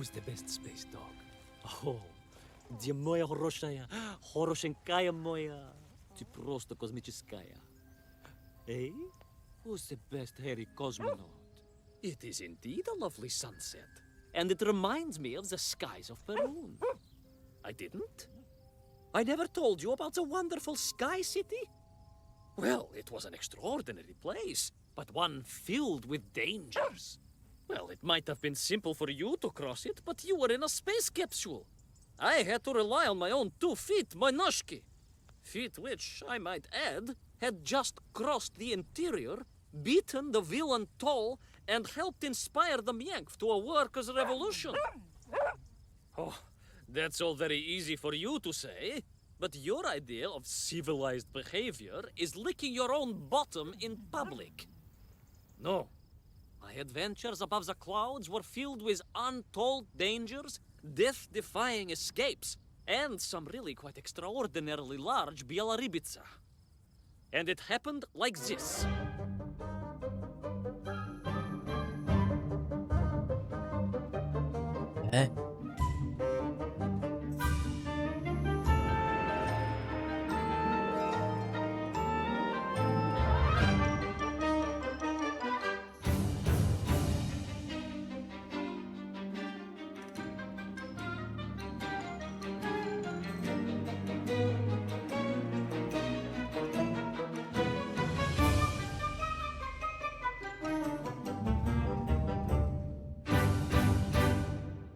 Who's the best space dog? Oh, где моя хорошая, хорошенькая моя, ты просто космическая. Hey, who's the best hairy cosmonaut? It is indeed a lovely sunset, and it reminds me of the skies of Peru. I didn't? I never told you about the wonderful Sky City? Well, it was an extraordinary place, but one filled with dangers. Well, it might have been simple for you to cross it, but you were in a space capsule. I had to rely on my own 2 feet, my noshki. Feet which, I might add, had just crossed the interior, beaten the villain Toll, and helped inspire the Myank to a workers' revolution. Oh, that's all very easy for you to say, but your idea of civilized behavior is licking your own bottom in public. No. My adventures above the clouds were filled with untold dangers, death-defying escapes, and some really quite extraordinarily large bielaribica. And it happened like this.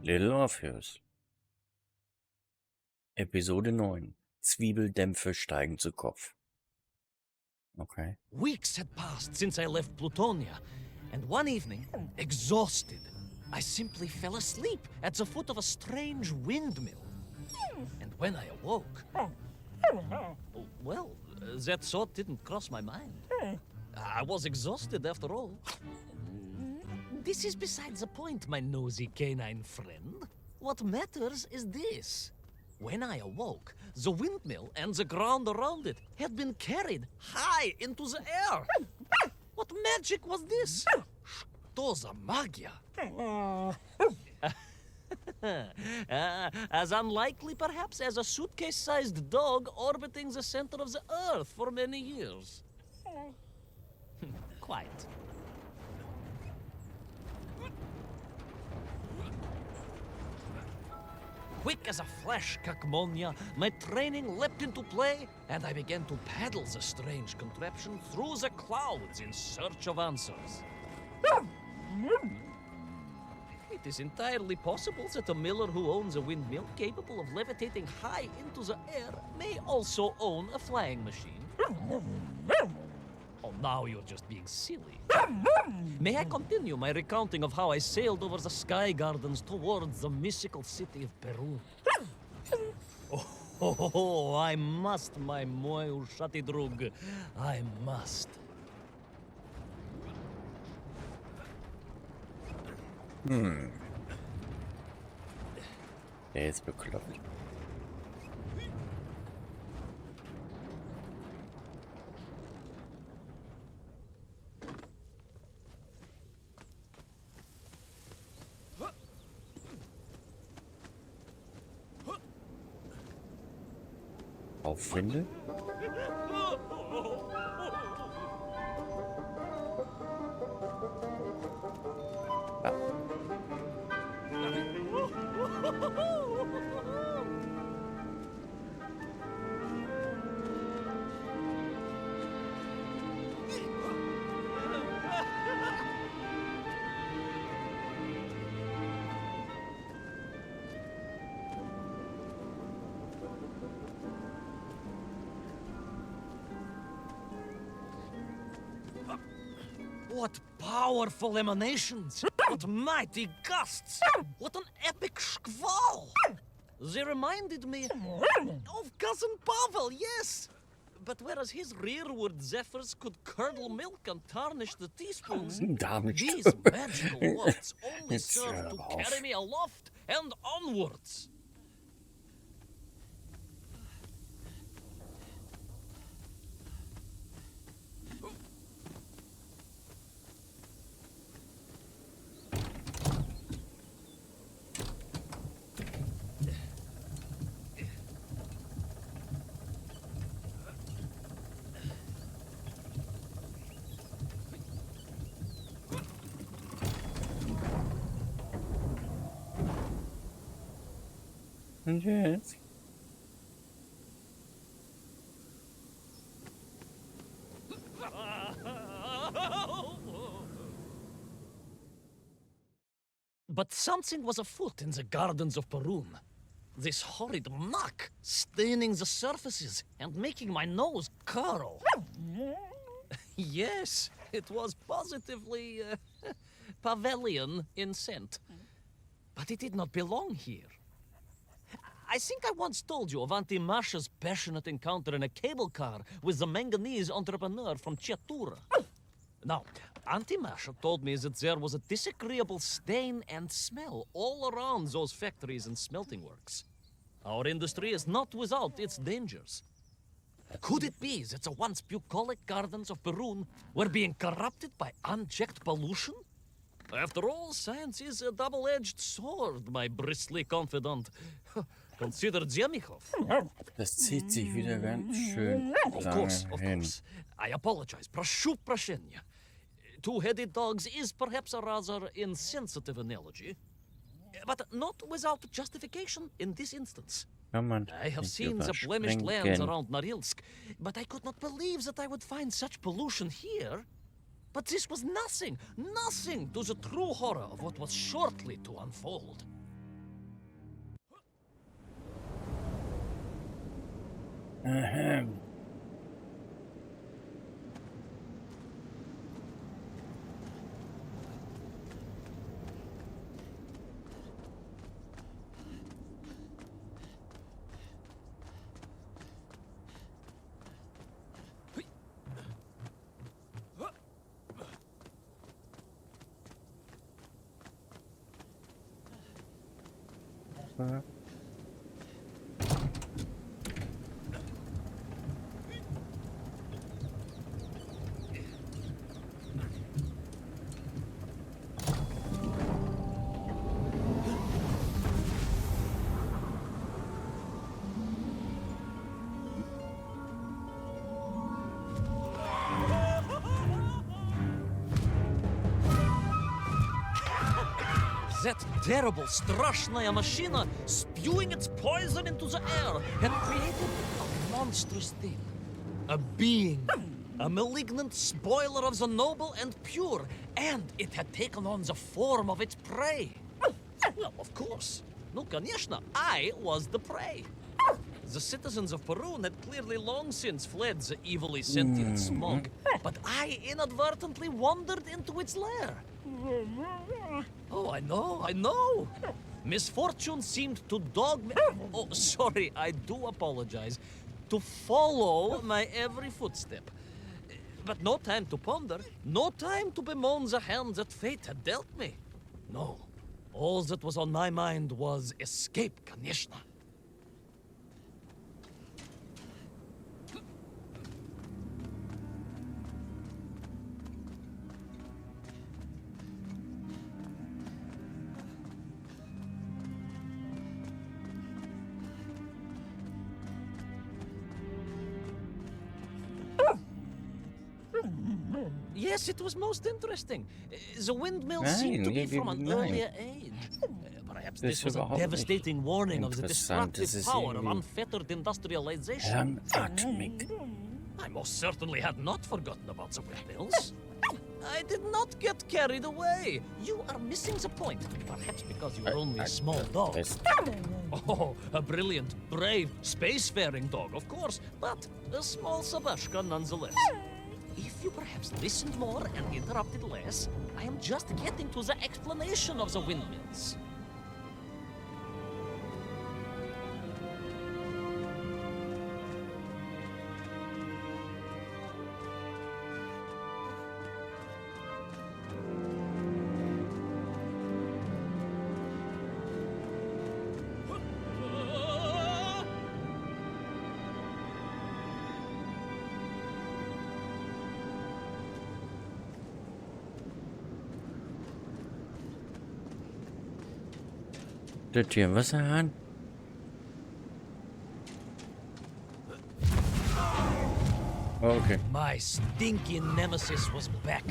Little Orpheus. Episode 9. Zwiebeldämpfe steigen zu Kopf. Okay. Weeks had passed since I left Plutonia, and one evening, exhausted, I simply fell asleep at the foot of a strange windmill. And when I awoke, well, that thought didn't cross my mind. I was exhausted after all. This is besides the point, my nosy canine friend. What matters is this. When I awoke, the windmill and the ground around it had been carried high into the air. What magic was this? Что за магия? As unlikely, perhaps, as a suitcase-sized dog orbiting the center of the Earth for many years. Quite. Quick as a flash, Kakmonia, my training leapt into play, and I began to paddle the strange contraption through the clouds in search of answers. It is entirely possible that a miller who owns a windmill capable of levitating high into the air may also own a flying machine. Oh, now you're just being silly. May I continue my recounting of how I sailed over the sky gardens towards the mystical city of Peru? Oh, I must, my moj ušati drug. I must. Der ist bekloppt. Aufwinde? What powerful emanations! What mighty gusts! What an epic schwall! They reminded me of Cousin Pavel, yes! But whereas his rearward zephyrs could curdle milk and tarnish the teaspoons, these magical wafts only serve to carry me aloft and onwards. Und jetzt? But something was afoot in the gardens of Perun. This horrid muck staining the surfaces and making my nose curl. Yes, it was positively pavilion in scent. But it did not belong here. I think I once told you of Auntie Masha's passionate encounter in a cable car with the manganese entrepreneur from Chiatura. Now, Auntie Masha told me that there was a disagreeable stain and smell all around those factories and smelting works. Our industry is not without its dangers. Could it be that the once bucolic gardens of Perun were being corrupted by unchecked pollution? After all, science is a double-edged sword, my bristly confidant. Consider Zemichov. Das zieht sich wieder ganz schön Of lange hin. course. I apologize. Прошу прощения. Two-headed dogs is perhaps a rather insensitive analogy, but not without justification in this instance. Kann man I have nicht seen the blemished lands überspringen. around Norilsk, but I could not believe that I would find such pollution here. But this was nothing to the true horror of what was shortly to unfold. Ahem. That terrible strashnaya machina spewing its poison into the air had created a monstrous thing. A being. A malignant spoiler of the noble and pure. And it had taken on the form of its prey. Well, of course. No, конечно, I was the prey. The citizens of Perun had clearly long since fled the evilly sentient smog, but I inadvertently wandered into its lair. Oh, I know. Misfortune seemed to dog me. Oh, sorry, I do apologize. To follow my every footstep. But no time to ponder, no time to bemoan the hand that fate had dealt me. No, all that was on my mind was escape, конечно. Yes, it was most interesting. The windmill seemed to be from an earlier age. Perhaps this was a devastating warning of the destructive power of unfettered industrialization. Langatmig. I most certainly had not forgotten about the windmills. I did not get carried away. You are missing the point. Perhaps because you are only a small dog. Oh, a brilliant, brave, spacefaring dog, of course, but a small Sabashka nonetheless. If you perhaps listened more and interrupted less, I am just getting to the explanation of the windmills. Der Tierwasserhahn. Okay. My stinky nemesis was back.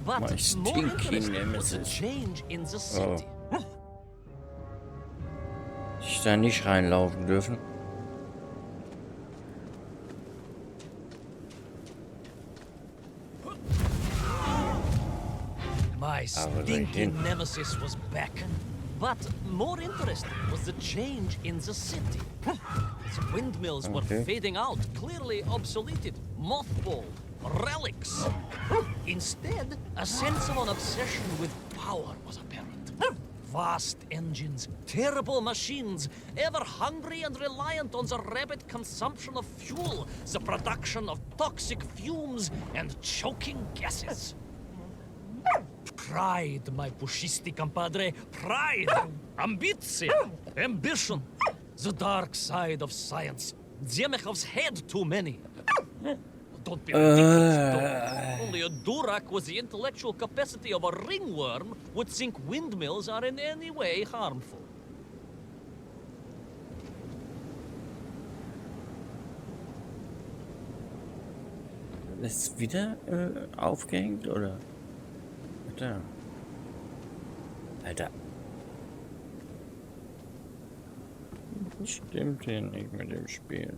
But My more stinky interesting was the nemesis. change in the city. ich da nicht reinlaufen dürfen. My stinking nemesis was back. But more interesting was the change in the city. The windmills were fading out, clearly obsoleted, mothballed, relics. Instead, a sense of an obsession with power was apparent. Vast engines, terrible machines, ever hungry and reliant on the rapid consumption of fuel, the production of toxic fumes and choking gases. Pride, my pushisti compadre, pride, ambition, the dark side of science. Zemechov's had too many. Don't be ridiculous, though. Only a Durak with the intellectual capacity of a ringworm would think windmills are in any way harmful. Ist wieder aufgehängt, oder? Alter. Alter. Stimmt hier nicht mit dem Spiel.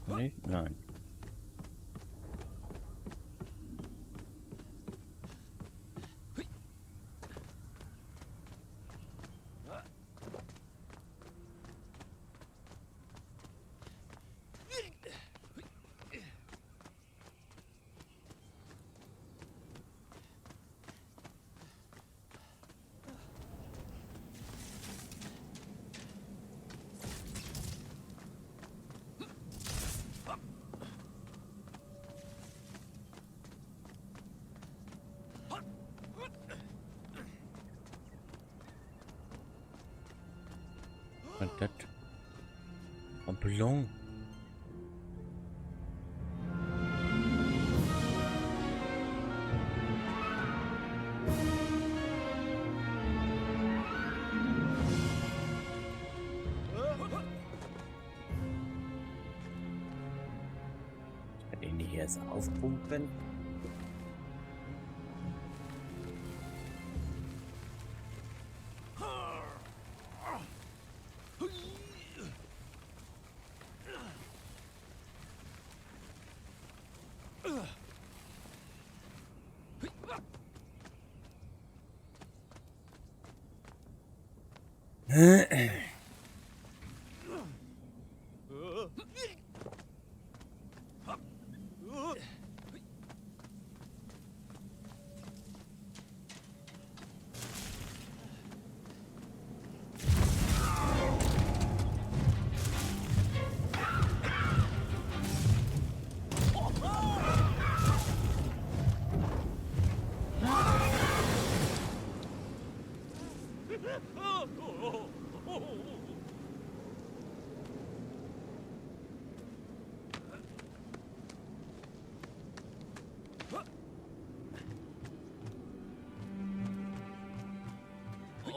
Nicht? Nein. Was ist das? Ein Ballon. Kann ich nicht erst aufpumpen?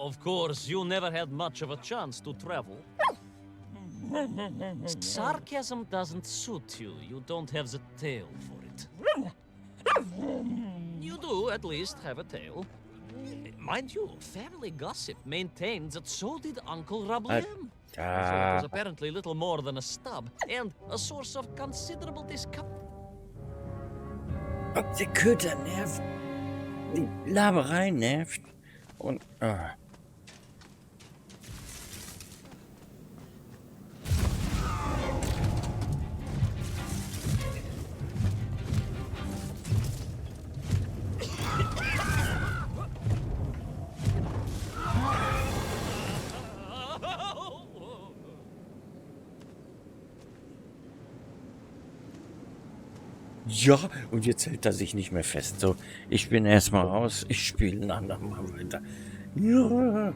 Of course, you never had much of a chance to travel. Sarcasm doesn't suit you. You don't have the tail for it. You do, at least, have a tail. Mind you, family gossip maintains that so did Uncle Rablem. So it was apparently little more than a stub, and a source of considerable discomfort. Ob der Köter nervt. Die Laberei nervt. Und. Ja, und jetzt hält er sich nicht mehr fest. So, ich bin erstmal raus. Ich spiele ein andermal weiter. Ja.